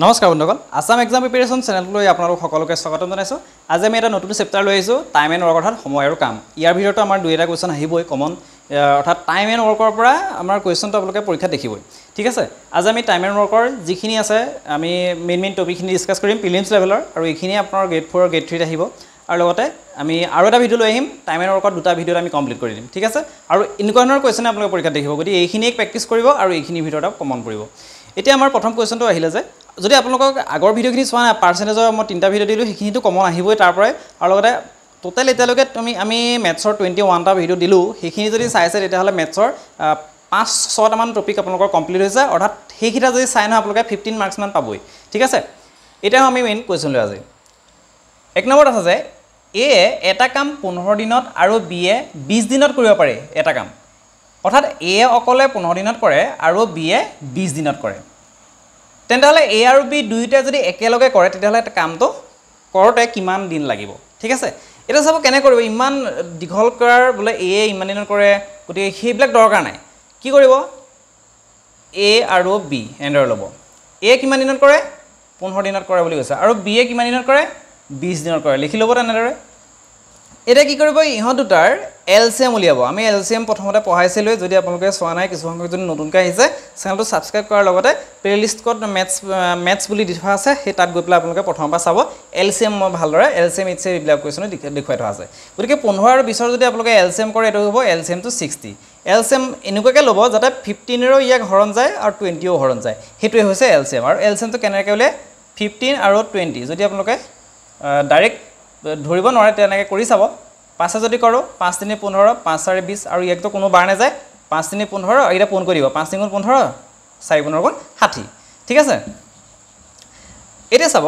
নমস্কাৰ বন্ধুসকল Assam exam preparation চেনেললৈ আপোনালোক সকলোকে স্বাগতম জনাইছো আজি আমি এটা নতুন চেপ্টাৰ লৈ আহিছো টাইম এণ্ড ৱৰ্ক অৰ্থাৎ সময় আৰু কাম ইয়াৰ ভিতৰতো আমাৰ দুই এটা কোৱেশ্চন আহিবই কমন অৰ্থাৎ টাইম এণ্ড ৱৰ্কৰ পৰা আমাৰ কোৱেশ্চনটো আপোনালোকে পৰীক্ষাত দেখিবই ঠিক আছে আজি আমি টাইম এণ্ড ৱৰ্কৰ যিখিনি আছে আমি মেইন টপিকখিনি ডিসকাস কৰিম প্ৰিলিমছ লেভেলৰ আৰু এইখিনি আপোনাৰ গ্ৰেড 4 আৰু গ্ৰেড 3 আহিব আৰু লগতে আমি আৰু এটা ভিডিও লৈ আহিম টাইম এণ্ড ৱৰ্কৰ দুটা ভিডিও আমি কমপ্লিট কৰি দিম ঠিক আছে আৰু এনেকুৱা ধৰণৰ কোৱেশ্চন আপোনালোকে পৰীক্ষাত দেখিব গতি এইখিনি প্ৰেক্টিছ কৰিব আৰু এইখিনি ভিতৰত কমন পৰিব এতিয়া আমাৰ প্ৰথম কোৱেশ্চনটো আহিলে যে যদি আপোনালোকক আগৰ ভিডিওখিনি চোৱা না পাৰ্সেন্টেজৰ মই তিনটা ভিডিও দিলো সেইখিনিটো কমন আহিবই তাৰ পৰাই আৰু লগতে টোটাল এতিয়ালৈকে আমি মেথছৰ 21টা ভিডিও দিলো সেইখিনি যদি চাইছে তেতিয়াহ'লে মেথছৰ 5-6টা মান টপিক আপোনালোকৰ কমপ্লিট হৈছে অৰ্থাৎ সেইকিটা যদি চাই নহয় আপোনালোকে 15 মাৰ্কছ মান পাবই ঠিক আছে এতিয়া আমি মেইন কোৱেশ্চন লৈ আজি এক নম্বৰত আছে যে এ এটা কাম 15 দিনত আৰু বি এ 20 দিনত কৰিব পাৰে এটা কাম অৰ্থাৎ এ অকলে 15 দিনত কৰে আৰু বি এ 20 দিনত কৰে তেন্তে এ আৰু বি দুইটা যদি একেলগে কৰে তেতিয়াহ'লে এটা কামটো কৰোতে কিমান দিন লাগিব ঠিক আছে এটা সব কেনে কৰিব ইমান দীঘল কৰাৰ বলে এ ইমান দিনত কৰে গতি সেইবিলাক দৰকাৰ নাই কি কৰিব এ আৰু বি এন্ডৰ ল'ব এ কিমান দিনত কৰে 15 দিনত কৰে বুলি কৈছে আৰু বি এ কিমান দিনত কৰে 20 দিনত কৰে লিখি ল'ব তেনেদৰে এটা কি কৰিব ইহঁত দুটাৰ এলসিএম উলিয়াব আমি এলসিএম প্ৰথমতে পঢ়াইছিলো যদি আপোনালোকে চোৱা নাই কিছু সংখ্যক যদি নতুনকৈ আহিছে চেনেলটো সাবস্ক্ৰাইব কৰাৰ লগতে প্লেলিষ্টত মেথছ বুলি দি থোৱা আছে সেই তাত গৈ পেলাই আপোনালোকে প্ৰথমবাৰ চাব এলসিএম মই ভালদৰে এলসিএম ইটছে এইবিলাক কোৱেশ্চন দেখুৱাই থোৱা আছে গতিকে 15 আৰু 20 যদি আপোনালোকে এলসিএম কৰে এটো হ'ব এলসিএম টু 60 এলসিএম এনেকুৱাকৈ ল'ব যাতে 15 ৰ ইয়াক হৰণ যায় আৰু 20 ও হৰণ যায় হেতুৱে হৈছে এলসিএম আৰু এলসিএমটো কেনেকৈ উলিয়ায় 15 আৰু 20 যদি আপোনালোকে ডাইৰেক্ট ধৰিব নোৱাৰে তেনেকৈ কৰি চাব 5 যদি কৰো 5 3 15 5 4 20 আৰু ইয়াকটো কোনো বাৰ নাই যায় 5 3 15 এটা পোন কৰিব 5 3 15 4 15 60 ঠিক আছে এটা চাব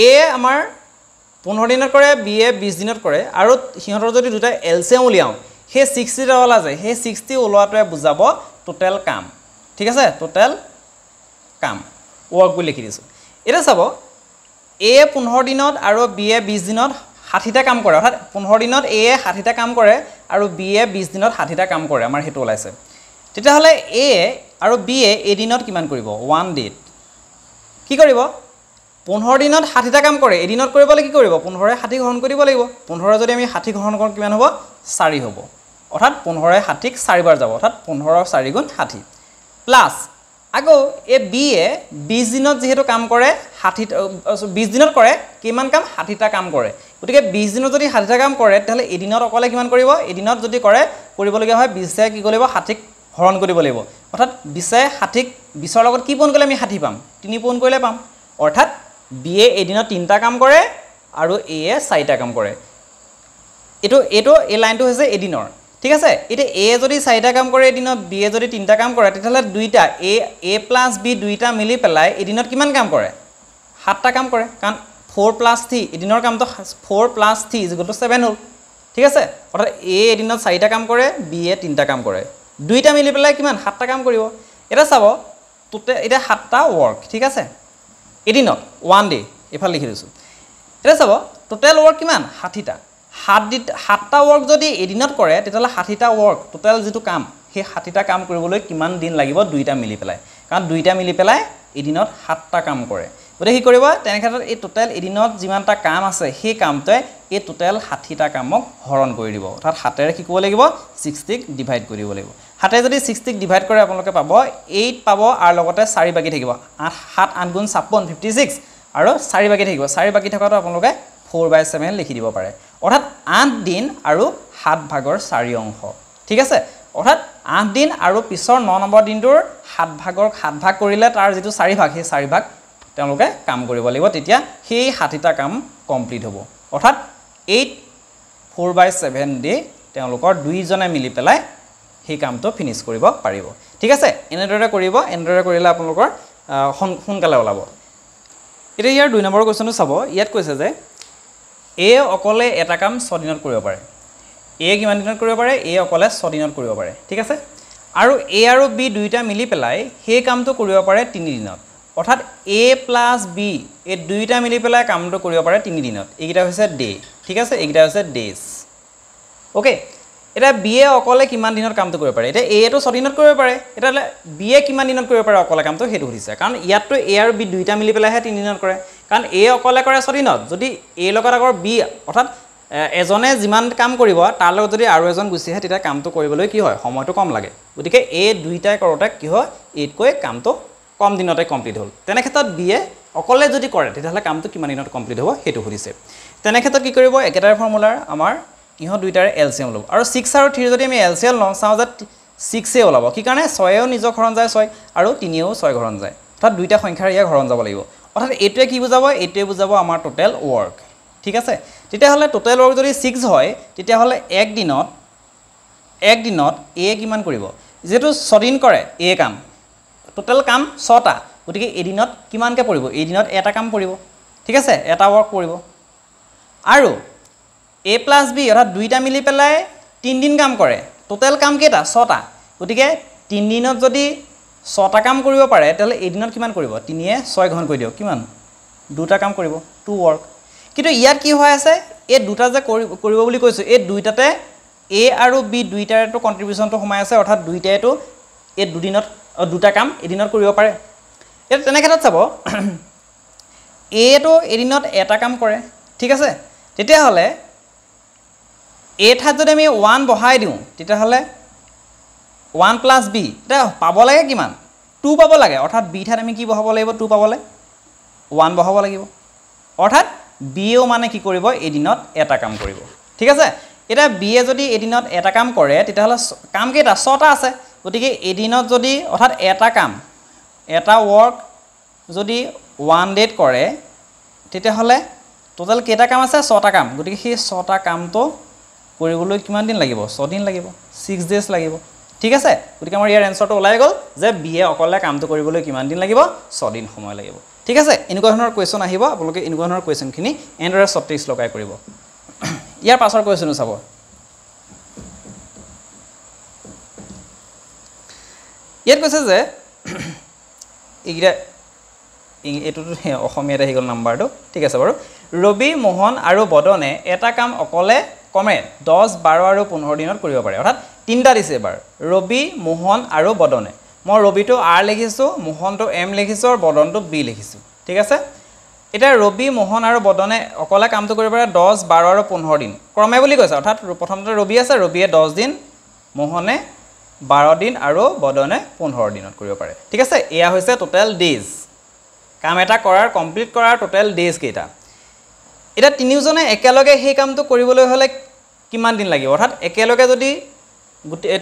এ আমাৰ 15 দিনত কৰে বি এ 20 দিনত কৰে আৰু হিহঁতৰ যদি দুটা এলসিএম উলিয়াও হে 60 টা ওলা যায় হে 60 ওলোৱাটোৱে বুজাব টোটাল কাম ঠিক আছে টোটাল কাম ওয়াৰ্ক বুলি লিখি দিছো এটা চাব এ 15 দিনত আৰু বি এ 20 দিনত 60টা কাম কৰে অৰ্থাৎ 15 দিনত এ 60টা কাম কৰে আৰু বি এ 20 দিনত 60টা কাম কৰে আমাৰ হেতু ওলাইছে তেতিয়াহ'লে এ আৰু বি এ এদিনত কিমান কৰিব 1 ডে কি কৰিব 15 দিনত 60টা কাম কৰে এদিনত কৰিবলৈ কি কৰিব 15 ৰে 60 গ্ৰহণ কৰিব লাগিব 15 যদি আমি 60 গ্ৰহণ কৰোঁ কিমান হ'ব 4 হ'ব অৰ্থাৎ 15 ৰে 60 4 বাৰ যাব অৰ্থাৎ 15 4 গুণ 60 প্লাস আগো এ বি এ 20 দিনত যেহেতু কাম কৰে 20 দিনত কৰে কিমান কাম 60টা কাম কৰে গতিকে 20 দিনত যদি 60টা কাম কৰে তেতিয়াহ'লে এদিনত অকলে কিমান কৰিব এদিনত যদি কৰে কৰিবলগীয়া হয় 20 ৰে কি কৰিব 60 হৰণ কৰিব লাগিব অৰ্থাৎ 20 ৰে 60 20 ৰ লগত কি পোন কৰিলে আমি 60 পাম 3 পোন কৰিলে পাম অৰ্থাৎ বি এ এদিনত 3টা কাম কৰে আৰু এ 4টা কাম কৰে এটো এই লাইনটো হৈছে এদিনৰ ঠিক আছে এটা এ যদি 4টা কাম কৰে এদিনত বি এ যদি 3টা কাম কৰে তেতিয়াহ'লে দুইটা এ প্লাস বি দুইটা মিলি পেলাই এদিনত কিমান কাম কৰে 7টা কাম কৰে কাৰণ 4 প্লাস 3 এদিনৰ কামটো 4 প্লাস 3 7 হ'ল ঠিক আছে অৰ্থাৎ এ এদিনত 4টা কাম কৰে বি এ 3টা কাম কৰে দুইটা মিলি পেলাই কিমান 7টা কাম কৰিব এটা চাব এটা 7টা ওয়ার্ক ঠিক আছে এদিনত 1 ডে এফাল লিখি দিছো এটা চাব টোটাল ওয়ার্ক কিমান 60টা 7টা ওয়ার্ক যদি এদিনত কৰে তেতিয়াহ'লে 60টা ওয়াৰ্ক টোটাল যেটো কাম সেই 60টা কাম কৰিবলৈ কিমান দিন লাগিব দুইটা মিলি পেলাই কাৰণ দুইটা মিলি পেলাই এদিনত 7টা কাম কৰে গতিকে কি কৰিব তেনে ক্ষেত্ৰত এই টোটাল এদিনত যিমানটা কাম আছে সেই কামটোৱে এই টোটাল 60টা কামক হৰণ কৰি দিব অৰ্থাৎ 7 ৰে কি কৰিব লাগিব 60 ক ডিভাইড কৰিব লাগিব 7 ৰে যদি 60 ক ডিভাইড কৰে আপোনালোকে পাব 8 পাব আৰু লগতে 4 বাকি থাকিব 7 8 গুণ 56 56 আৰু 4 বাকি থাকিব 4 বাকি থকাটো আপোনালোকে 4/7 লিখি দিব পাৰে অৰ্থাৎ 8 দিন আৰু 7 ভাগৰ 4 অংশ ঠিক আছে অৰ্থাৎ 8 দিন আৰু পিছৰ 9 নম্বৰ দিনটোৰ 7 ভাগৰ 7 ভাগ কৰিলে তাৰ যেটো 4 ভাগ সেই 4 ভাগ তেওঁলোকে কাম কৰিব লাগিব তেতিয়া সেই 60টা কাম কমপ্লিট হ'ব অৰ্থাৎ 8 4/7 ডে তেওঁলোকৰ দুইজনে মিলি পেলাই সেই কামটো ফিনিশ কৰিব পাৰিব ঠিক আছে এনেদৰে কৰিব এনেদৰে কৰিলে আপোনালোকৰ সোনকালে ওলাব এতিয়া ইয়াৰ 2 নম্বৰ কোৱেশ্চনটো চাব ইয়াত কৈছে যে এ অকলে এটা কাম 6 দিনত কৰিব পাৰে এ কিমান দিনত কৰিব পাৰে এ অকলে 6 দিনত কৰিব পাৰে ঠিক আছে আৰু এ আৰু বি দুইটা মিলি পেলাই সেই কামটো কৰিব পাৰে 3 দিনত অৰ্থাৎ এ প্লাস বি এই দুইটা মিলি পেলাই কামটো কৰিব পাৰে 3 দিনত এইটা হৈছে ডে ঠিক আছে এইটা হৈছে ডেজ ওকে এটা বিয়ে অকলে কিমান দিনত কামটো কৰিব পাৰে এটা এ টো 6 দিনত কৰিব পাৰে এটা বিয়ে কিমান দিনত কৰিব পাৰে অকলে কামটো হেতু সুধিছে কাৰণ ইয়াতটো এ আৰু বি দুইটা মিলি পেলাইহে 3 দিনত কৰে কাৰণ এ অকলে কৰে 6 দিনত যদি এ লগত আগৰ বি অৰ্থাৎ এজনে যিমান কাম কৰিব তাৰ লগত যদি আৰু এজন গুছি আহে তেতিয়া কামটো কৰিবলৈ কি হয় সময়টো কম লাগে গতিকে এ দুইটাই কৰোতে কি হয় এতকৈ কামটো কম দিনতে কমপ্লিট হ'ল তেনে ক্ষেত্ৰত বিয়ে অকলে যদি কৰে তেতিয়াহলে কামটো কিমান দিনত কমপ্লিট হ'ব হেতু সুধিছে তেনে ক্ষেত্ৰত কি কৰিব একেটাৰ ফৰ্মুলাৰ আমাৰ ইহ দুইটাৰে এলসিএম ল'ব আৰু 6 আৰু 3 যদি আমি এলসিএম লওঁ চাওঁ যে 6 এ ওলাব কি কাৰণে 6 এও নিজৰ ঘৰন যায় 6 আৰু 3 এও 6 ঘৰন যায় অৰ্থাৎ দুইটা সংখ্যাৰ ইয়া ঘৰন যাব লাগিব অৰ্থাৎ এটোৱে কি বুজাব এটোৱে বুজাব আমাৰ টোটাল ওয়াৰ্ক ঠিক আছে তেতিয়াহলে টোটাল ওয়াৰ্ক যদি 6 হয় তেতিয়াহলে এক দিনত এ কিমান কৰিব যেটো 6 দিন কৰে এ কাম টোটাল কাম 6টা গতিকে এদিনত কিমানকে পৰিব এদিনত এটা কাম পৰিব ঠিক আছে এটা ওয়াৰ্ক পৰিব আৰু a plus b অৰ্থাৎ দুইটা মিলি পেলাই 3 দিন কাম কৰে টোটাল কাম কেটা 6টা গতিকে 3 দিনত যদি 6টা কাম কৰিব পাৰে তেলে এদিনত কিমান কৰিব 3 এ 6 ঘন কৰি দিও কিমান দুটা কাম কৰিব 2 ওয়াৰ্ক কিন্তু ইয়াত কি হৈ আছে এই দুটা যে কৰিব বুলি কৈছো এই দুইটাতে a আৰু b দুইটাৰেটো কন্ট্ৰিবিউশনটো সোমাই আছে অৰ্থাৎ দুইটাইটো এই দুদিনত দুটা কাম এদিনত কৰিব পাৰে এটা তেনে ক্ষেত্ৰত চাব a টো এদিনত এটা কাম কৰে ঠিক আছে তেতিয়া হলে a ঠাত যদি আমি 1 বহাই দিও তেতিয়া হলে 1 plus b এটা পাব লাগে কিমান 2 পাব লাগে অৰ্থাৎ b ঠাত আমি কি বহাব লাগিব 2 পাবলে 1 বহাব লাগিব অৰ্থাৎ b ও মানে কি কৰিব এদিনত এটা কাম কৰিব ঠিক আছে এটা b এ যদি এদিনত এটা কাম কৰে তেতিয়া হলে কাম কেটা 6টা আছে গতিকে এদিনত যদি অৰ্থাৎ এটা কাম এটা ওয়াৰ্ক যদি 1 ডেট কৰে তেতিয়া হলে টোটাল কেটা কাম আছে 6টা কাম গতিকে সেই 6টা কামটো কৰিবলৈ কিমান দিন লাগিব 6 দিন লাগিব 6 ডেজ লাগিব ঠিক আছে গতিকে আমাৰ ইয়াৰ এনসাৰটো ওলাই গল যে বি এ অকলে কামটো কৰিবলৈ কিমান দিন লাগিব 6 দিন সময় লাগিব ঠিক আছে এনেকুৱা ধৰণৰ কোৱেশ্চন আহিব আপোনালোকে এনেকুৱা ধৰণৰ কোৱেশ্চনখিনি এনডৰে সব ট্ৰিক্স লগাই কৰিব ইয়াৰ পাছৰ কোৱেশ্চনটো চাব ইয়াত কৈছে যে এটোটো অসমীয়াত আহি গল নাম্বাৰটো ঠিক আছে বাৰু ৰবি মোহন আৰু বদনে এটা কাম অকলে কমে 10 12 আৰু 15 দিনত কৰিব পাৰে অৰ্থাৎ তিনটা দিছে এবাৰ ৰবি মোহন আৰু বদনে মই ৰবিটো r লিখিছো মোহনটো m লিখিছো আৰু বদনটো b লিখিছো ঠিক আছে এটা ৰবি মোহন আৰু বদনে অকলে কামটো কৰিব পাৰে 10 12 আৰু 15 দিন ক্ৰমে বুলি কৈছে অৰ্থাৎ প্ৰথমতে ৰবি আছে ৰবিয়ে 10 দিন মোহনে 12 দিন আৰু বদনে 15 দিনত কৰিব পাৰে ঠিক আছে এয়া হৈছে টোটাল ডেজ কাম এটা কৰাৰ কমপ্লিট কৰাৰ টোটাল ডেজ কেইটা এটা তিনিজনে একেলগে সেই কামটো কৰিবলৈ হলে কিমান দিন লাগিব অৰ্থাৎ একেলগে যদি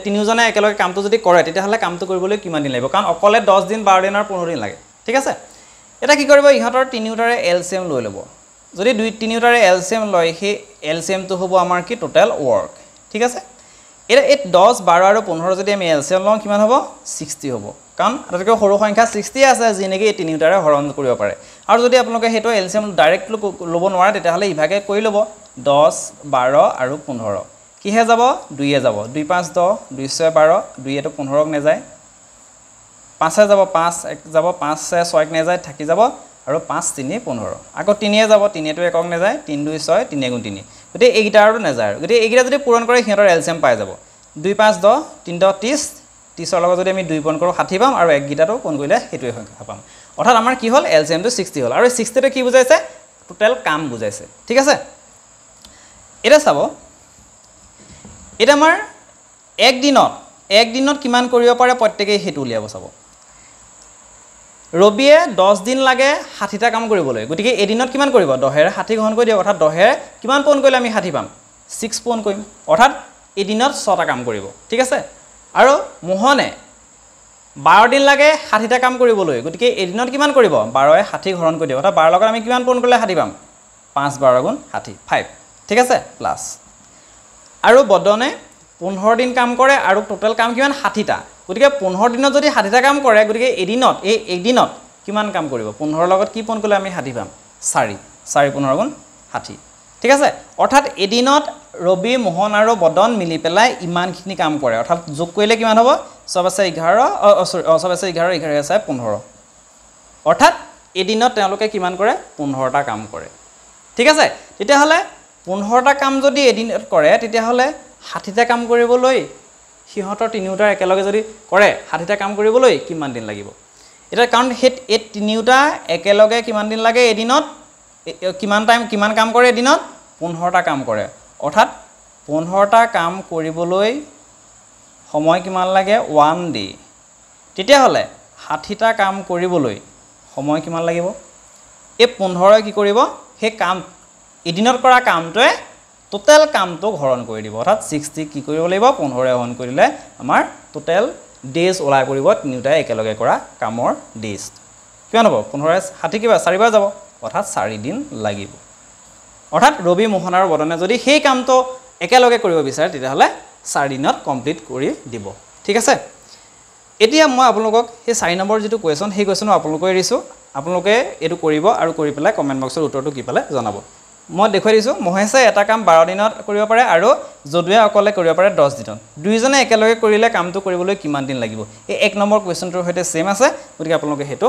তিনিজনে একেলগে কামটো যদি কৰে তেতিয়া হলে কামটো কৰিবলৈ কিমান দিন লাগিব কাৰণ অকলে 10 দিন 12 দিন আৰু 15 দিন লাগে ঠিক আছে এটা কি কৰিব ইহঁতৰ তিনিওটাৰে এলসিএম লৈ ল'ব যদি দুই তিনিওটাৰে এলসিএম লয় সেই এলসিএমটো হ'ব আমাৰ কি টোটাল ওয়াৰ্ক ঠিক আছে এটা 10 12 আৰু 15 যদি আমি এলসিএম লওঁ কিমান হ'ব 60 হ'ব কাৰণ আটাইতকৈ সৰু সংখ্যা 60 আছে যি নেকি এই তিনিওটাৰে হৰণ কৰিব পাৰে আৰু যদি আপোনালোকে হেটো এলসিএম ডাইৰেক্ট ল'ব নোৱাৰে তেতিয়া হলে ইভাগে কৰি ল'ব 10 12 আৰু 15 কিহে যাব 2 এ যাব 2 5 10 2 6 12 2 এটো 15 ক নেযায় 5 এ যাব 5 এক যাব 5 6 ক নেযায় থাকি যাব আৰু 5 3 15 আকৌ 3 এ যাব 3 এটো একক নেযায় 3 2 6 3 গুণ 3 গতে এইগিটা আৰু নেযায় গতে এইগিটা যদি পূৰণ কৰে সিহঁতৰ এলসিএম পাই যাব 2 5 10 3 10 30 30 লগত যদি আমি 2 পূৰণ কৰো 60 পাম আৰু এক গিটাটো পূৰণ কৰিলে হেতুৱে সংখ্যা পাম অৰ্থাৎ আমাৰ কি হ'ল এলসিএম টো 60 হ'ল আৰু 60 টো কি বুজাইছে টোটাল কাম বুজাইছে ঠিক আছে এটা চাব এটা আমাৰ এক দিনত কিমান কৰিব পাৰে প্ৰত্যেকই হেতু উলিয়াব চাব ৰবিয়ে 10 দিন লাগে 60টা কাম কৰিবলৈ গতিকে এদিনত কিমান কৰিব 10 এৰে 60 ঘন কৰি দিও অৰ্থাৎ 10 এৰে কিমান পূৰণ কৰিলে আমি 60 পাম 6 পূৰণ কৰিম অৰ্থাৎ এদিনত 6টা কাম কৰিব ঠিক আছে আৰু মোহনে 12 দিন লাগে 60টা কাম কৰিবলৈ গতিকে এদিনত কিমান কৰিব 12 এ 60 ঘন কৰি দিও অৰ্থাৎ 12 লগত আমি কিমান পূৰণ কৰিলে 60 পাম 5 12 গুণ 60 5 ঠিক আছে প্লাস আৰু বদনে 15 দিন কাম কৰে আৰু টোটাল কাম কিমান 60টা গতিকে 15 দিনত যদি 60টা কাম কৰে গতিকে এদিনত এই একদিনত কিমান কাম কৰিব 15 লগত কি পূৰণ কৰিলে আমি 60 পাম 4 4 15 গুণ 60 ঠিক আছে অৰ্থাৎ এদিনত ৰবি মোহন আৰু বদন মিলি পেলাই ইমানখিনি কাম কৰে অৰ্থাৎ যোগ কৰিলে কিমান হ'ব সব আছে 11 সব আছে 11 11 আছে 15 অৰ্থাৎ এদিনত তেওঁলোকে কিমান কৰে 15 টা কাম কৰে ঠিক আছে তেতিয়া হলে 15 টা কাম যদি এদিনত কৰে তেতিয়া হলে 60টা কাম কৰিবলৈ সিহঁতৰ তিনিওটাৰ একেলগে যদি কৰে 60টা কাম কৰিবলৈ কিমান দিন লাগিব এটা কাৰণ এই তিনিওটা একেলগে কিমান দিন লাগে এদিনত কিমান কাম কৰে এদিনত 15টা কাম কৰে অৰ্থাৎ 15টা কাম কৰিবলৈ সময় কিমান লাগে 1 ডে তেতিয়া হলে 60টা কাম কৰিবলৈ সময় কিমান লাগিব এই 15 কি কৰিব হে কাম এদিনত কৰা কামটোৱে টোটাল কামটো হৰণ কৰি দিব অৰ্থাৎ 60 কি কৰিব লাগিব 15 হৰণ কৰিলে আমাৰ টোটাল ডেজ ওলাই পৰিব তিনিটা একেলগে কৰা কামৰ ডেজ কিমান হ'ব 15 60 কিবা 4 বাৰ যাব অৰ্থাৎ 4 দিন লাগিব অৰ্থাৎ ৰবি মোহন আৰু বদনে যদি সেই কামটো একেলগে কৰিব বিচাৰে তেতিয়া হলে 4 দিনত কমপ্লিট কৰি দিব ঠিক আছে এতিয়া মই আপোনালোকক সেই 4 নম্বৰ যেটো কোৱেশ্চন সেই কোৱেশ্চনটো আপোনালোকক এৰিছো আপোনালোকে এটো কৰিব আৰু কৰি পেলাই কমেন্ট বক্সত উত্তৰটো কি পালে জনাব মই দেখুৱাই দিছো মহেশে এটা কাম 12 দিনত কৰিব পাৰে আৰু যদুৱে অকলে কৰিব পাৰে 10 দিনত দুইজনে একেলগে কৰিলে কামটো কৰিবলৈ কিমান দিন লাগিব এই 1 নম্বৰ কোৱেশ্চনটোৰ সৈতে সেম আছে গতিকে আপোনালোকে হেতু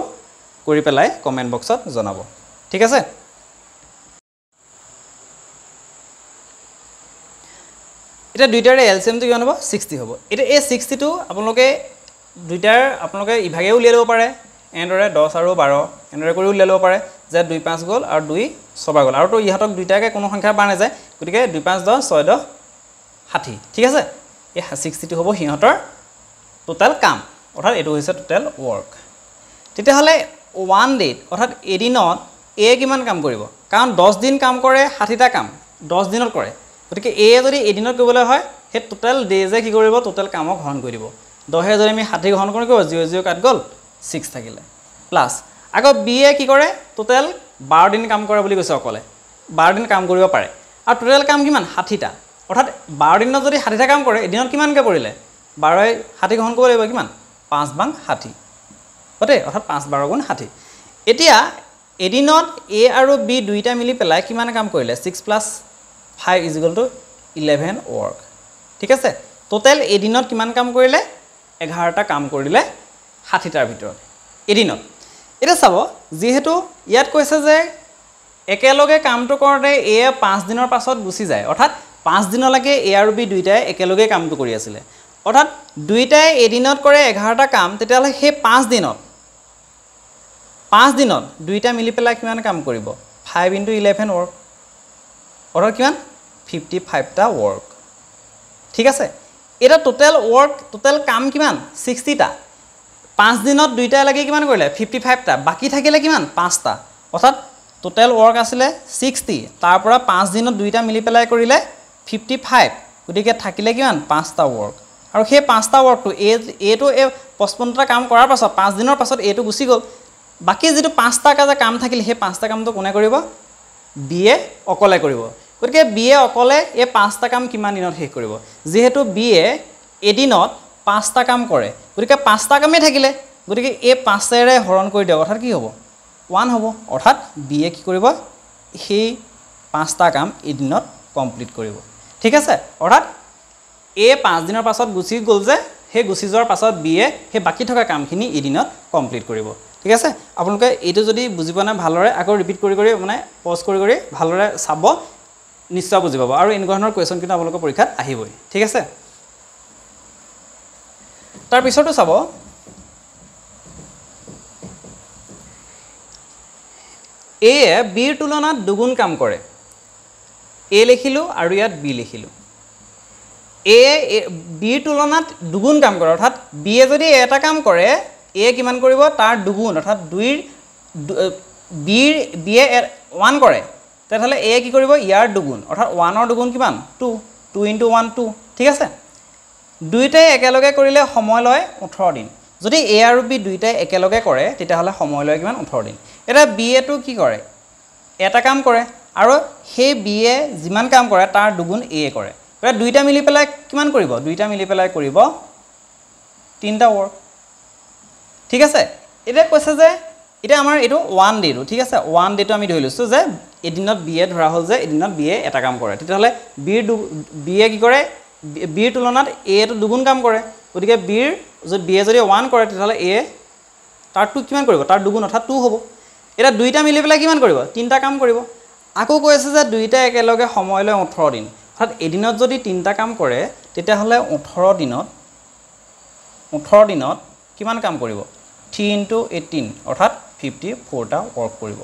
কৰি পেলাই কমেন্ট বক্সত জনাব ঠিক আছে এটা দুইটাৰে এলসিএম টো কিমান হ'ব 60 হ'ব এটা এই 60 টো আপোনালোকে দুইটাৰ আপোনালোকে ইভাগে উলিয়াই ল'ব পাৰে এনেদৰে 10 আৰু 12 এনেদৰে কৰি উলিয়াই ল'ব পাৰে যে 2 5 গ'ল আৰু 2 6 গ'ল আৰু তো ইহাতক দুইটাকে কোনো সংখ্যা বাৰ নাযায় গতিকে 2 5 10 6 10 60 ঠিক আছে এই 60 টো হ'ব হিহঁতৰ টোটাল কাম অৰ্থাৎ এটো হৈছে টোটাল ওয়াৰ্ক তেতিয়া হলে 1 ডে অৰ্থাৎ এদিনত এ কিমান কাম কৰিব কাৰণ 10 দিন কাম কৰে 60টা কাম 10 দিনত কৰে গতিকে এ যদি এদিনত কৰিবলৈ হয় হে টোটাল ডেজে কি কৰিব টোটাল কামক হৰণ কৰি দিব 10 যদি আমি 60 হৰণ কৰিব 0 0 কাট গ'ল 6 থাকিলে প্লাস আগৰ বি এ কি কৰে টোটাল 12 দিন কাম কৰে বুলি কৈছে অকলে 12 দিন কাম কৰিব পাৰে আৰু টোটাল কাম কিমান 60টা অৰ্থাৎ 12 দিনত যদি 60টা কাম কৰে এদিনত কিমানকৈ পৰিলে 12 60 হৰণ কৰিব লাগিব কিমান 5 বাং 60 হতে অৰ্থাৎ 5 12 গুণ 60 এতিয়া এদিনত এ আৰু বি দুইটা মিলি পেলাই কিমান কাম কৰিলে 6 + 5 = 11 ওয়াৰ্ক ঠিক আছে টোটাল এদিনত কিমান কাম কৰিলে 11টা কাম কৰিলে 60টাৰ ভিতৰত এদিনত এটা চাব যেহেতু ইয়াত কৈছে যে একেলগে কামটো কৰোতে এ 5 দিনৰ পাছত গুছি যায় অৰ্থাৎ 5 দিনলৈকে এ আৰু বি দুইটাই একেলগে কামটো কৰি আছিল অৰ্থাৎ দুইটাই এদিনত কৰে 11টা কাম তেতিয়ালে সেই 5 দিনত দুইটা মিলি পেলাই কিমান কাম কৰিব 5 * 11 ওয়াৰ্ক অৰ্থাৎ কিমান 55টা ওয়াৰ্ক ঠিক আছে এটা টোটাল ওয়াৰ্ক টোটাল কাম কিমান 60টা 5 দিনত দুইটা লাগি কিমান কৰিলে 55টা বাকি থাকিলে কিমান 5টা অৰ্থাৎ টোটাল ওয়াৰ্ক আছিল 60 তাৰ পৰা 5 দিনত দুইটা মিলি পেলাই কৰিলে 55 গতিকে থাকিলে কিমান 5টা ওয়াৰ্ক আৰু সেই 5টা ওয়াৰ্কটো এটো 55টা কাম কৰাৰ পাছত 5 দিনৰ পাছত এটো গুছি গ'ল বাকি যেটো 5টা কাম থাকিলে সেই 5টা কামটো কোনে কৰিব বি এ অকলে কৰিব গতিকে বি এ অকলে এই 5টা কাম কিমান দিনত শেষ কৰিব যেহেতু বি এ এদিনত 5টা কাম কৰে গতিকে 5টা কামে থাকিলে গতিকে এই 5ৰে হৰণ কৰি দিও অৰ্থাৎ কি হ'ব 1 হ'ব অৰ্থাৎ বি এ কি কৰিব সেই 5টা কাম এদিনত কমপ্লিট কৰিব ঠিক আছে অৰ্থাৎ এ 5 দিনৰ পাছত গুছি গ'ল যে সেই গুছি যোৱাৰ পাছত বি এ সেই বাকি থকা কামখিনি এদিনত কমপ্লিট কৰিব ঠিক আছে আপোনালোকে এটো যদি বুজি পোৱা নাই ভালৰে আকৌ ৰিপিট কৰি মানে পজ কৰি ভালৰে চাব নিশ্চয় বুজি পাব আৰু এনেধৰণৰ কোৱেশ্চন কিন্তু আপোনালোকৰ পৰীক্ষাত আহিবই ঠিক আছে তাৰ পিছতো চাব এ বিৰ তুলনাত দুগুণ কাম কৰে এ লিখিলো আৰু ইয়াত বি লিখিলো এ বিৰ তুলনাত দুগুণ কাম কৰে অৰ্থাৎ বি এ যদি এটা কাম কৰে এ কিমান কৰিব তাৰ দুগুণ অৰ্থাৎ 2ৰ বি এ 1 কৰে তেতিয়াহলে এ কি কৰিব ইয়াৰ দুগুণ অৰ্থাৎ 1ৰ দুগুণ কিমান 2 2 * 1 2 ঠিক আছে দুইটাই একেলগে কৰিলে সময় লয় 18 দিন যদি এ আৰু বি দুইটাই একেলগে কৰে তেতিয়াহলে সময় লয় কিমান 18 দিন এটা বি এ টো কি কৰে এটা কাম কৰে আৰু সেই বি এ যিমান কাম কৰে তাৰ দুগুণ এ কৰে এটা দুইটা মিলি পেলাই কিমান কৰিব দুইটা মিলি পেলাই কৰিব 3টা ওয়াৰ্ক ঠিক আছে এটা কৈছে যে এটা আমাৰ এটো 1 ডে টো ঠিক আছে 1 ডে টো আমি ধৰি লৈছো যে এদিনত বি এ ধৰা হল যে এদিনত বি এ এটা কাম কৰে তেতিয়াহলে বি এ কি কৰে বিৰ তুলনাত এ টো দুগুণ কাম কৰে গতিকে বিৰ যদি বি এ যদি 1 কৰে তেতিয়াহলে এ তাৰ 2 কিমান কৰিব তাৰ দুগুণ অৰ্থাৎ 2 হ'ব এটা দুইটা মিলি পেলাই কিমান কৰিব 3টা কাম কৰিব আকৌ কৈছে যে দুইটা একেলগে সময় লয় 18 দিন অৰ্থাৎ এদিনত যদি 3টা কাম কৰে তেতিয়াহ'লে 18 দিনত কিমান কাম কৰিব 3 * 18 অৰ্থাৎ 54টা ৱৰ্ক কৰিব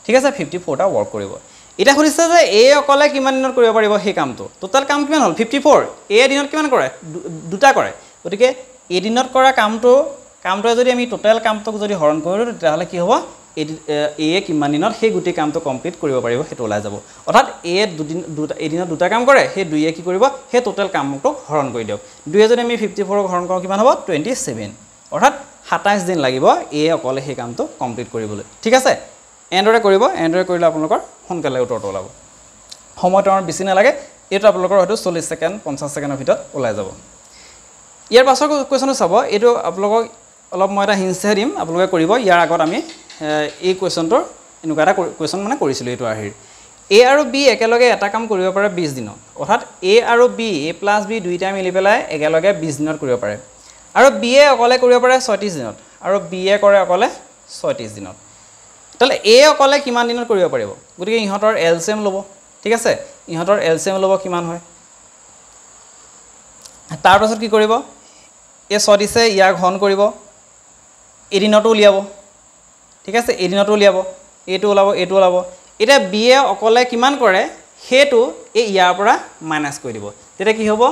ঠিক আছে 54টা ৱৰ্ক কৰিব এটা খুলিছে যে এ অকলে কিমান দিনত কৰিব পাৰিব সেই কামটো টোটাল কাম কিমান হ'ল 54 এ দিনত কিমান কৰে দুটা কৰে গতিকে এ দিনত কৰা কামটোৱে যদি আমি টোটাল কামটোক যদি হৰণ কৰো তেতিয়াহ'লে কি হ'ব এ কিমান দিনত সেই গুটি কামটো কমপ্লিট কৰিব পাৰিব হেতু ওলাই যাব অৰ্থাৎ এ এদিনত দুটা কাম কৰে সেই দুইয়ে কি কৰিব সেই টোটাল কামটো হৰণ কৰি দিয়ক দুইয়ে যদি আমি 54 হৰণ কৰোঁ কিমান হ'ব 27 অৰ্থাৎ 27 দিন লাগিব এ অকলে সেই কামটো কমপ্লিট কৰিবলৈ ঠিক আছে এন্ডৰে কৰিব এন্ডৰে কৰিলে আপোনালোকৰ সোনকালে উত্তৰটো ওলাব সময়টো আমাৰ বেছি নালাগে এইটো আপোনালোকৰ হয়তো 40 ছেকেণ্ড 50 ছেকেণ্ডৰ ভিতৰত ওলাই যাব ইয়াৰ পাছৰ কোৱেশ্যনটো চাব এইটো আপোনালোকক অলপ মই এটা হিন্টহে দিম আপোনালোকে কৰিব ইয়াৰ আগত আমি এই কোৱেশ্যনটোৰ এনেকুৱা এটা কোৱেশ্যন মানে কৰিছিলোঁ এইটো আহিৰ এ আৰু বি একেলগে এটা কাম কৰিব পাৰে 20 দিনত অৰ্থাৎ এ আৰু বি এ + বি দুইটা মিলি পেলাই একেলগে 20 দিনত কৰিব পাৰে আৰু বি এ অকলে কৰিব পাৰে 36 দিনত আৰু বি এ কৰে অকলে 36 দিনত তাহলে এ অকলে কিমান দিনত কৰিব পাৰিব গতিকে ইহঁতৰ এলচিএম ল'ব ঠিক আছে ইহঁতৰ এলচিএম ল'ব কিমান হয় তাৰ পাছত কি কৰিব এ 36 ইয়াক ঘন কৰিব এদিনটো উলিয়াব ঠিক আছে এদিনটো উলিয়াব এইটো ওলাব এটা বি এ অকলে কিমান কৰে হেতু এই ইয়াৰ পৰা মাইনাস কৰি দিব তেতিয়া কি হ'ব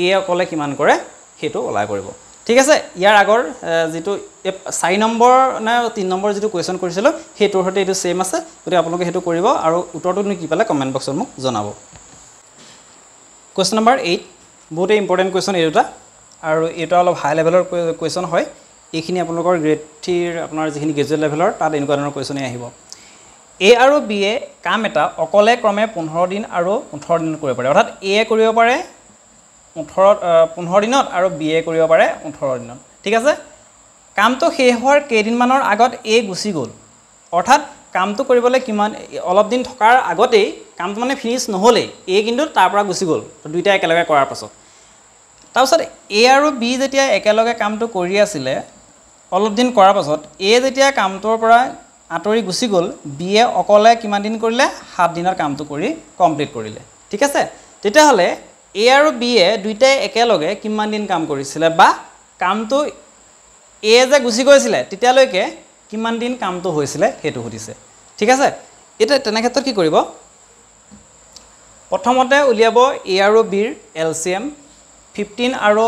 এ অকলে কিমান কৰে হেতু ওলাই কৰিব ঠিক আছে ইয়াৰ আগৰ যেটো 4 নম্বৰ না 3 নম্বৰ যেটো কোৱেশ্যন কৰিছিল হেতুৰ হতে এটো সেম আছে গতি আপোনালোকে হেতু কৰিব আৰু উত্তৰটো কি পালে কমেন্ট বক্সত মোক জনাব কোৱেশ্যন নম্বৰ 8 বহুত ইম্পৰ্টেন্ট কোৱেশ্যন এইটা আৰু এটা অলপ হাই লেভেলৰ কোৱেশ্যন হয় এইখিনি আপোনালোকৰ গ্ৰেড 3 আপোনাৰ যিখিনি গ্ৰেজুৱেট লেভেলৰ তাত এনেকুৱা ধৰণৰ কোৱেশ্যনে আহিব এ আৰু বি এ কাম এটা অকলে ক্ৰমে 15 দিন আৰু 18 দিনত কৰিব পাৰে অৰ্থাৎ এ কৰিব পাৰে 15 দিনত আৰু বি এ কৰিব পাৰে 18 দিনত ঠিক আছে কামটো শেষ হোৱাৰ কেইদিন মানৰ আগত এ গুচি গ'ল অৰ্থাৎ কামটো কৰিবলৈ কিমান অলপ দিন থকাৰ আগতেই কামটো মানে ফিনিশ নহলে এ কিন্তু তাৰ পৰা গুচি গ'ল দুইটা একেলগে কৰাৰ পাছত তাৰপিছত এ আৰু বি যেতিয়া একেলগে কামটো কৰি আছিল অলপ দিন কৰাৰ পাছত এ যেতিয়া কামটোৰ পৰা আতৰি গুচি গ'ল বি এ অকলে কিমান দিন কৰিলে 7 দিনৰ কামটো কৰি কমপ্লিট কৰিলে ঠিক আছে তেতিয়াহ'লে এ আৰু বি এ দুইটাই একেলগে কিমান দিন কাম কৰিছিল বা কামটো এ যে গুচি গৈছিল তেতিয়ালৈকে কিমান দিন কামটো হৈছিল হেতু সুধিছে ঠিক আছে এটা তেনে ক্ষেত্ৰত কি কৰিব প্ৰথমতে উলিয়াব এ আৰু বিৰ এলচিএম 15 আৰু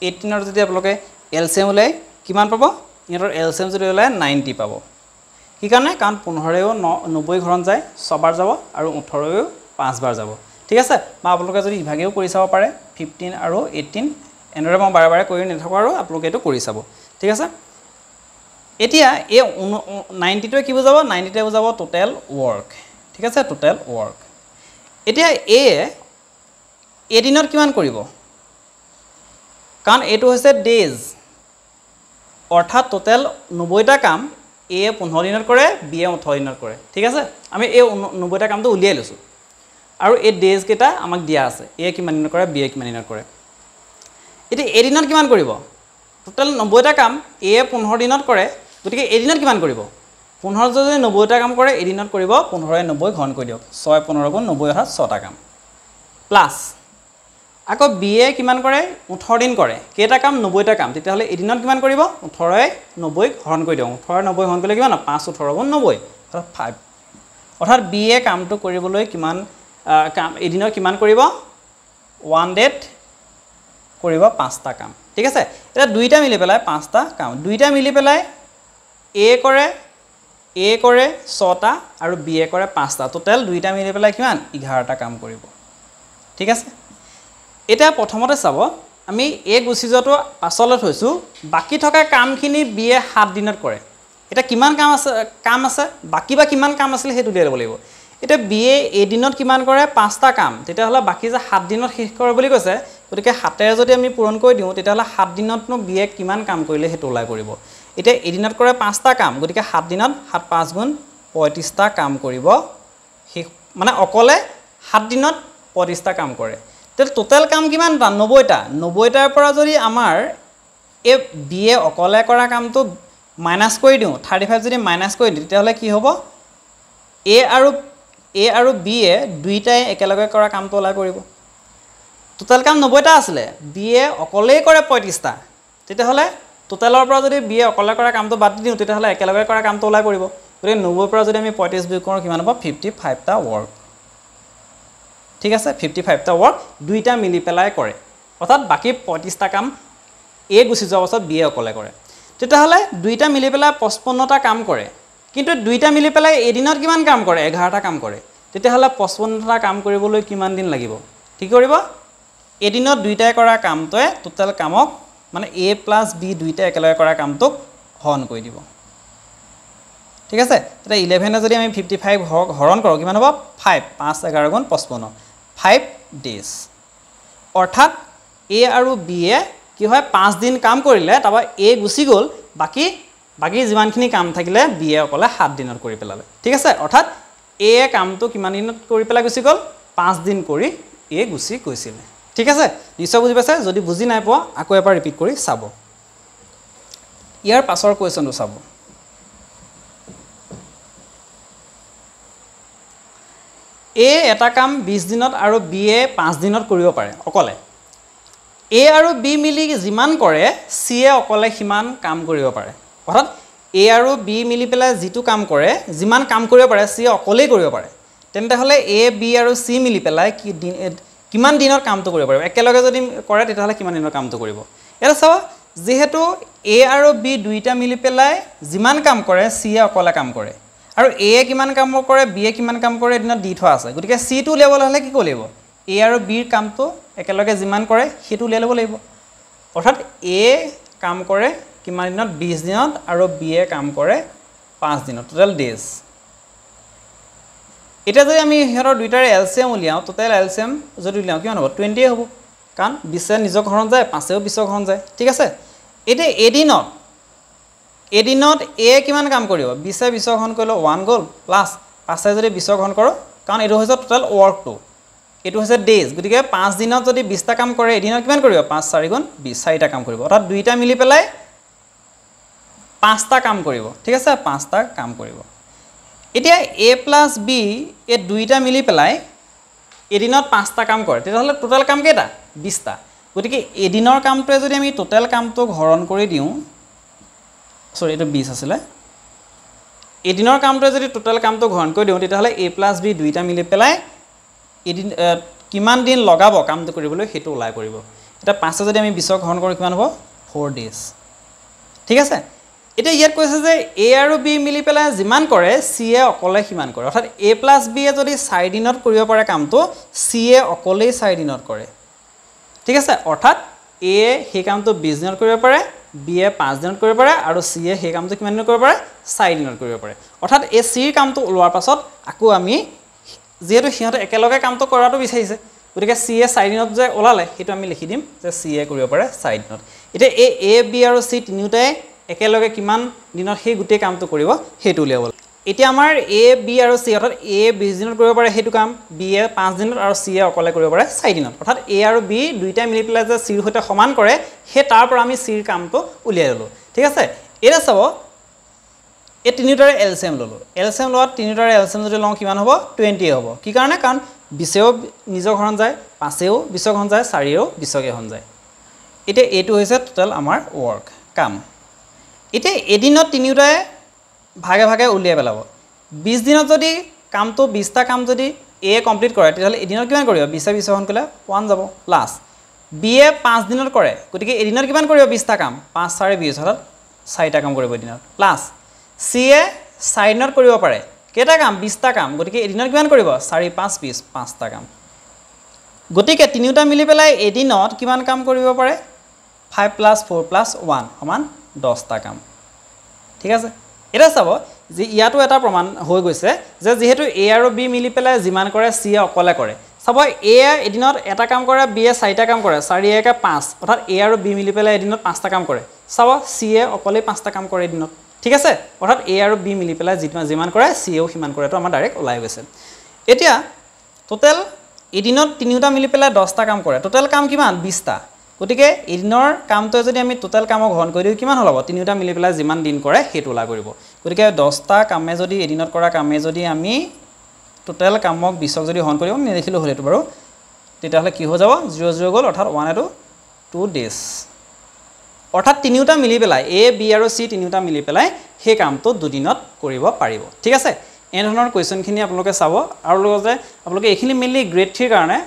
18 ৰ যদি আপোনালোকে এলচিএম উলাই কিমান পাব ইহঁতৰ এলচিএম যদি উলাই 90 পাব কি কাৰণে কাৰণ 15 ও 90 ঘৰন যায় 6 বাৰ যাব আৰু 18 ও 5 বাৰ যাব ঠিক আছে বা আপোনালোকে যদি ইভাগেও কৰি চাব পাৰে 15 আৰু 18 এনেৰে মই বাৰে বাৰে কৰি নেথাকো আৰু আপোনালোকে এটো কৰি চাব ঠিক আছে এতিয়া এই 90 টোৱে কি বুজাব 90 টোৱে বুজাব টোটাল ওয়াৰ্ক ঠিক আছে টোটাল ওয়াৰ্ক এতিয়া এ দিনত কিমান কৰিব কাৰণ এটো হৈছে ডেজ অৰ্থাৎ টোটাল 90টা কাম এ 15 দিনত কৰে বি এ 18 দিনত কৰে ঠিক আছে আমি এই 90টা কামটো উলিয়াই লৈছো আৰু এই ডেজ কেটা আমাক দিয়া আছে এ কিমান দিনত কৰে বি এ কিমান দিনত কৰে এটি এদিনত কিমান কৰিব টোটাল 90টা কাম এ 15 দিনত কৰে গতিকে এদিনত কিমান কৰিব 15 যদি 90টা কাম কৰে এদিনত কৰিব 15 90 ঘন কৰি দিয়ক 6 15 গুণ 90 অৰ্থাৎ 6টা কাম প্লাস আকৌ বি এ কিমান কৰে 18 দিন কৰে কেটা কাম 90টা কাম তেতিয়াহলে এদিনত কিমান কৰিব 18 90 ঘন কৰি দিয়ক 18 90 ঘন কৰিলে কিমান 5 18 গুণ 90 অৰ্থাৎ 5 অৰ্থাৎ বি এ কামটো কৰিবলৈ কিমান কাম এদিনৰ কিমান কৰিব 1 ডেট কৰিব 5টা কাম ঠিক আছে এটা দুইটা মিলি পেলাই 5টা কাম দুইটা মিলি পেলাই এ কৰে 6টা আৰু বি এ কৰে 5টা টোটাল দুইটা মিলি পেলাই কিমান 11টা কাম কৰিব ঠিক আছে এটা প্ৰথমতে চাব আমি এ গুচি যোৱাটো পাছলৈ থৈছো বাকি থকা কামখিনি বি এ 7 দিনত কৰে এটা কিমান কাম আছে বাকি বা কিমান কাম আছিল হেতু দিয়া লাগিব এটা বি এ এদিনত কিমান কৰে 5টা কাম তেতিয়াহলে বাকি যে 7 দিনত শেষ কৰে বুলি কৈছে গতিকে 7 যদি আমি পূৰণ কৰি দিও তেতিয়াহলে 7 দিনতনো বি এ কিমান কাম কৰিলে হেতু ওলাই কৰিব এটা এদিনত কৰে 5টা কাম গতিকে 7 দিনত 7 5 গুণ 35টা কাম কৰিব মানে অকলে 7 দিনত 35টা কাম কৰে তেল টোটাল কাম কিমান 90টা 90টাৰ পৰা যদি আমাৰ এ বি এ অকলে কৰা কামটো মাইনাস কৰি দিও 35 যদি মাইনাস কৰি দিও তেতিয়াহলে কি হ'ব এ আৰু বি এ দুইটাই একেলগে কৰা কামটো ওলাই কৰিব টোটেল কাম 90টা আছিলে বিয়ে অকলেই কৰে 35টা তেতিয়াহ'লে টোটেলৰ পৰা যদি বিয়ে অকলে কৰা কামটো বাদ দি দিওঁ তেতিয়াহ'লে একেলগে কৰা কামটো ওলাই পৰিব গতিকে 90 পৰা যদি আমি 35 বিয়োগ কৰোঁ কিমান হ'ব 55টা ৱৰ্ক ঠিক আছে 55টা ৱৰ্ক দুইটা মিলি পেলাই কৰে অৰ্থাৎ বাকি 35টা কাম এ গুছি যোৱাৰ পাছত বিয়ে অকলে কৰে তেতিয়াহ'লে দুইটা মিলি পেলাই 55টা কাম কৰে কিন্তু দুইটা মিলি পেলাই এদিনত কিমান কাম কৰে 11টা কাম কৰে তেতিয়াহ'লে 55টা কাম কৰিবলৈ কিমান দিন লাগিব ঠিক কৰিব এদিনত দুইটাই কৰা কামটোৱে টোটেল কামক মানে a + b দুইটা একেলগে কৰা কামটোক হৰণ কৰি দিব ঠিক আছে এটা 11 যদি আমি 55 হৰণ কৰোঁ কিমান হ'ব 5 5 11 গুণ 55 5 days অৰ্থাৎ a আৰু b এ কি হয় 5 দিন কাম কৰিলে তাৰপা a গুছি গ'ল বাকি যিমানখিনি কাম থাকিলে b এ অকলে 7 দিনত কৰি পেলালে ঠিক আছে অৰ্থাৎ a কামটো কিমান দিনত কৰি পেলাই গুছি গ'ল 5 দিন কৰি a গুছি গৈছিল ঠিক আছে নিশ্চয় বুজি পাইছে যদি বুজি নাই পোৱা আকৌ এবাৰ ৰিপিট কৰি চাব ইয়াৰ পাছৰ কোৱেশ্চনটো চাব a এটা কাম 20 দিনত আৰু b এ 5 দিনত কৰিব পাৰে অকলে a আৰু b মিলি যিমান কৰে c এ অকলে সিমান কাম কৰিব পাৰে অৰ্থাৎ a আৰু b মিলি পেলাই যিটো কাম কৰে যিমান কাম কৰিব পাৰে c এ অকলেই কৰিব পাৰে তেন্তে হলে a b আৰু c মিলি পেলাই কিমান দিনৰ কামটো কৰিব পাৰিব একেলগে যদি কৰে তেতিয়াহলে কিমান দিনৰ কামটো কৰিব এটা চাও যেহেতু a আৰু b দুইটা মিলি পেলাই যিমান কাম কৰে c এ অকলে কাম কৰে আৰু a কিমান কাম কৰে b এ কিমান কাম কৰে এদিনত দি থোৱা আছে গতিকে c টো উলিয়াব হলে কি কৰিব a আৰু b ৰ কামটো একেলগে যিমান কৰে সেইটো উলিয়াই ল'ব লাগিব অৰ্থাৎ a কাম কৰে কিমান দিনত 20 দিনত আৰু b এ কাম কৰে 5 দিনত টোটাল ডেজ এটা যদি আমি হেৰৰ দুইটাৰ এলসিএম উলিয়াও টোটাল এলসিএম যদি উলিয়াও কিমান হ'ব 20 হ'ব কাৰণ 20 এ নিজক হৰণ যায় 5 এও 20ক হৰণ যায় ঠিক আছে এটা এদিনত a কিমান কাম কৰিব 20 এ 20ক হৰণ কৰিলে 1 গ'ল প্লাস 5 এ যদি 20ক হৰণ কৰো কাৰণ এটো হৈছে টোটাল ওয়াৰ্কটো এটো হৈছে ডেজ গতিকে 5 দিনত যদি 20টা কাম কৰে এদিনত কিমান কৰিব 5 4 গুণ 20 4টা কাম কৰিব অৰ্থাৎ দুইটা মিলি পেলাই 5টা কাম কৰিব ঠিক আছে 5টা কাম কৰিব এতিয়া a + b এই দুইটা মিলি পেলাই এদিনত 5টা কাম কৰে তেতিয়াহলে টোটাল কাম কেটা 20টা গতিকে এদিনৰ কামটোৱে যদি আমি টোটাল কামটোক হৰণ কৰি দিও সৰি এটো 20 আছিল এদিনৰ কামটোৱে যদি টোটাল কামটোক হৰণ কৰি দিও তেতিয়াহলে a + b দুইটা মিলি পেলাই এদিন কিমান দিন লগাব কামটো কৰিবলৈ হেতু ওলাই কৰিব এটা 5 যদি আমি 20ক হৰণ কৰো কিমান হ'ব 4 ডেজ ঠিক আছে এটা ইয়াত কৈছে যে a আৰু b মিলি পেলাই যিমান কৰে c এ অকলে সিমান কৰে অৰ্থাৎ a + b এ যদি 4 দিনত কৰিব পাৰে কামটো c এ অকলেই 4 দিনত কৰে ঠিক আছে অৰ্থাৎ a হে কামটো 20 দিনত কৰিব পাৰে b এ 5 দিনত কৰিব পাৰে আৰু c এ হে কামটো কিমান দিনত কৰিব পাৰে 4 দিনত কৰিব পাৰে অৰ্থাৎ এই c ৰ কামটো ওলোৱাৰ পাছত আকৌ আমি যেহেতু সিহঁতে একেলগে কামটো কৰাটো বিচাৰিছে গতিকে c এ 4 দিনত যে ওলালে হেতু আমি লিখি দিম যে c এ কৰিব পাৰে 4 দিনত এটা a b আৰু c তিনিটাই একেলগে কিমান দিনত সেই গুটে কামটো কৰিব হেতু উলিয়াব এতিয়া আমাৰ a b আৰু c অৰ্থাৎ a 20 দিনত কৰিব পাৰে হেতু কাম b এ 5 দিনত আৰু c এ অকলে কৰিব পাৰে 4 দিনত অৰ্থাৎ a আৰু b দুইটা মিলি পেলাই যে c ৰ সৈতে সমান কৰে হে তাৰ পৰা আমি c ৰ কামটো উলিয়াই ললো ঠিক আছে এটা চাব এই তিনিটাৰ এলসিএম ললো এলসিএম লোৱা তিনিটাৰ এলসিএম যদি লওঁ কিমান হ'ব 20 হ'ব কি কাৰণে কাৰণ 20 এও নিজৰ হৰণ যায় 5 এও 20ক হৰণ যায় 4 এও 20কে হৰণ যায় এতিয়া এটো হৈছে টোটাল আমাৰ ওয়ার্ক কাম এটা এদিনত তিনিটাই ভাগে ভাগে উলিয়াই পেলাব 20 দিনত যদি কামটো 20টা কাম যদি a কমপ্লিট কৰে তেতিয়াহলে এদিনত কিমান কৰিব 20 20 হৰণ কৰিলে 1 যাব প্লাস b এ 5 দিনত কৰে গতিকে এদিনত কিমান কৰিব 20টা কাম 5 4 20 অৰ্থাৎ 4টা কাম কৰিব এদিনত প্লাস c এ 4 দিনত কৰিব পাৰে কেটা কাম 20টা কাম গতিকে এদিনত কিমান কৰিব 4 5 20 5টা কাম গতিকে তিনিটা মিলি পেলাই এদিনত কিমান কাম কৰিব পাৰে 5 + 4 + 1 সমান 10টা কাম ঠিক আছে এটা চাব যে ইয়াটো এটা প্ৰমাণ হৈ গৈছে যে যেহেতু a আৰু b মিলি পেলাই যিমান কৰে c এ অকলে কৰে চাব a এদিনত এটা কাম কৰে b এ 4টা কাম কৰে 4 1 5 অৰ্থাৎ a আৰু b মিলি পেলাই এদিনত 5টা কাম কৰে চাব c এ অকলে 5টা কাম কৰে এদিনত ঠিক আছে অৰ্থাৎ a আৰু b মিলি পেলাই যিমান কৰে c এও সিমান কৰে তো আমাৰ ডাইৰেক্ট ওলাই গৈছে এতিয়া টোটাল এদিনত তিনিটা মিলি পেলাই 10টা কাম কৰে টোটাল কাম কিমান 20টা গতিকে এদিনৰ কামটো যদি আমি টোটাল কামক হৰণ কৰি দিও কিমান হ'ব তিনিটা মিলি পেলাই যিমান দিন কৰে হেতু ওলাই কৰিব গতিকে 10টা কামে যদি এদিনত কৰা কামে যদি আমি টোটাল কামক 20ক যদি হৰণ কৰিম নিলিখিলো হলেটো বাৰু তেতিয়াহ'লে কি হৈ যাব 0 0 গ'ল অৰ্থাৎ 1 আৰু 2 days অৰ্থাৎ তিনিওটা মিলি পেলাই A B আৰু C তিনিওটা মিলি পেলাই সেই কামটো দুদিনত কৰিব পাৰিব ঠিক আছে এই ধৰণৰ কোৱেশ্চনখিনি আপোনালোকে চাব আৰু লগতে আপোনালোকে এইখিনি মেইনলি গ্ৰেড 3 কাৰণে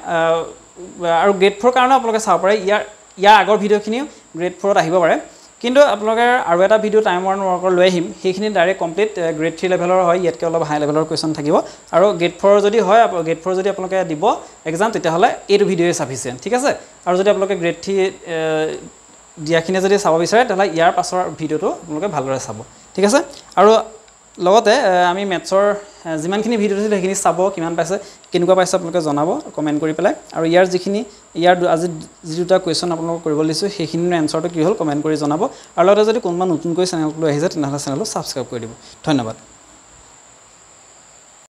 আৰু গ্ৰেড 4 কাৰণে আপোনালোকে চাব পাৰে ইয়াৰ আগৰ ভিডিঅ'খিনিও গ্ৰেড 4ত আহিব পাৰে কিন্তু আপোনালোকে আৰু এটা ভিডিঅ' টাইম ওৱান ৱৰ্কৰ লৈ আহিম সেইখিনি ডাইৰেক্ট কমপ্লিট গ্ৰেড 3 লেভেলৰ হয় ইয়াতকৈ অলপ হাই লেভেলৰ কোৱেশ্চন থাকিব আৰু গ্ৰেড 4 যদি হয় গ্ৰেড 4 যদি আপোনালোকে দিব এক্সাম তেতিয়াহ'লে এইটো ভিডিঅ'ই সাফিচিয়েণ্ট ঠিক আছে আৰু যদি আপোনালোকে গ্ৰেড 3 দিয়াখিনি যদি চাব বিচাৰে তেতিয়াহ'লে ইয়াৰ পাছৰ ভিডিঅ'টো আপোনালোকে ভালদৰে চাব ঠিক আছে আৰু লগতে আমি মেথছৰ যিমানখিনি ভিডিঅ' দিছিলোঁ সেইখিনি চাব কিমান পাইছে কেনেকুৱা পাইছে আপোনালোকে জনাব কমেণ্ট কৰি পেলাই আৰু ইয়াৰ আজি যি দুটা কুৱেশ্যন আপোনালোকক কৰিব দিছোঁ সেইখিনিৰ এনচাৰটো কি হ'ল কমেণ্ট কৰি জনাব আৰু লগতে যদি কোনোবা নতুনকৈ চেনেলটো আহিছে তেনেহ'লে চেনেলটো ছাবস্ক্ৰাইব কৰি দিব ধন্যবাদ